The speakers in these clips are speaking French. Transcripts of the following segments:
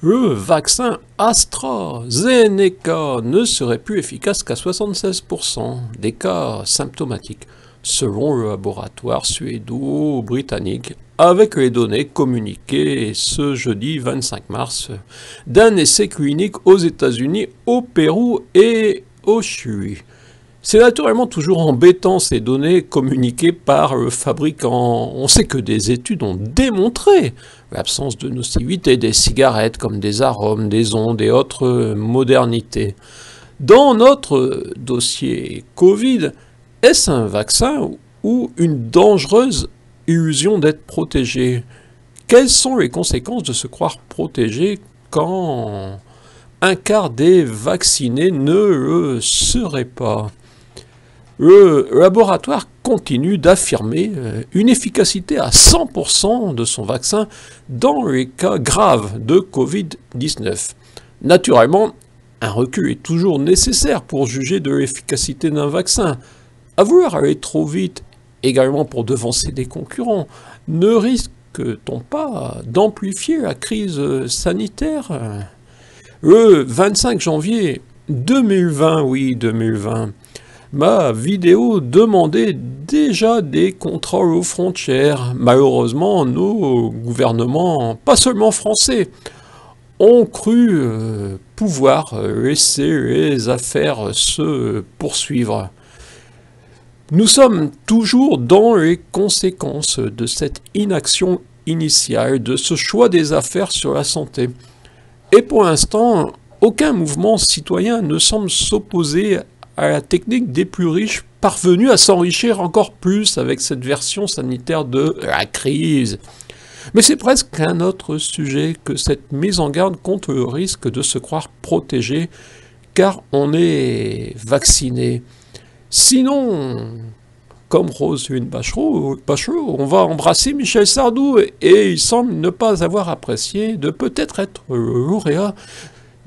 Le vaccin AstraZeneca ne serait plus efficace qu'à 76% des cas symptomatiques, selon le laboratoire suédo-britannique, avec les données communiquées ce jeudi 25 mars d'un essai clinique aux États-Unis, au Pérou et au Chili. C'est naturellement toujours embêtant ces données communiquées par le fabricant. On sait que des études ont démontré l'absence de nocivité des cigarettes comme des arômes, des ondes et autres modernités. Dans notre dossier Covid, est-ce un vaccin ou une dangereuse illusion d'être protégé? Quelles sont les conséquences de se croire protégé quand un quart des vaccinés ne le serait pas? Le laboratoire continue d'affirmer une efficacité à 100% de son vaccin dans les cas graves de Covid-19. Naturellement, un recul est toujours nécessaire pour juger de l'efficacité d'un vaccin. À vouloir aller trop vite, également pour devancer des concurrents, ne risque-t-on pas d'amplifier la crise sanitaire? Le 25 janvier 2020, oui 2020, ma vidéo demandait déjà des contrôles aux frontières. Malheureusement, nos gouvernements, pas seulement français, ont cru pouvoir laisser les affaires se poursuivre. Nous sommes toujours dans les conséquences de cette inaction initiale, de ce choix des affaires sur la santé. Et pour l'instant, aucun mouvement citoyen ne semble s'opposer à la technique des plus riches parvenus à s'enrichir encore plus avec cette version sanitaire de la crise. Mais c'est presque un autre sujet que cette mise en garde contre le risque de se croire protégé car on est vacciné. Sinon, comme Roselyne Bachelot, on va embrasser Michel Sardou et il semble ne pas avoir apprécié de peut-être être lauréat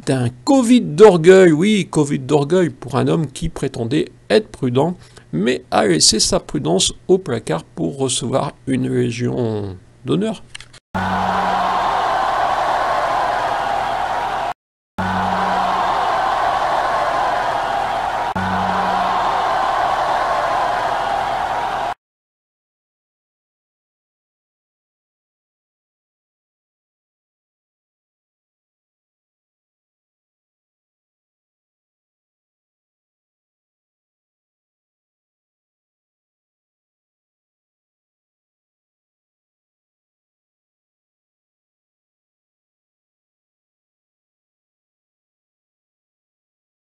d'un Covid d'orgueil, oui, Covid d'orgueil pour un homme qui prétendait être prudent, mais a laissé sa prudence au placard pour recevoir une légion d'honneur.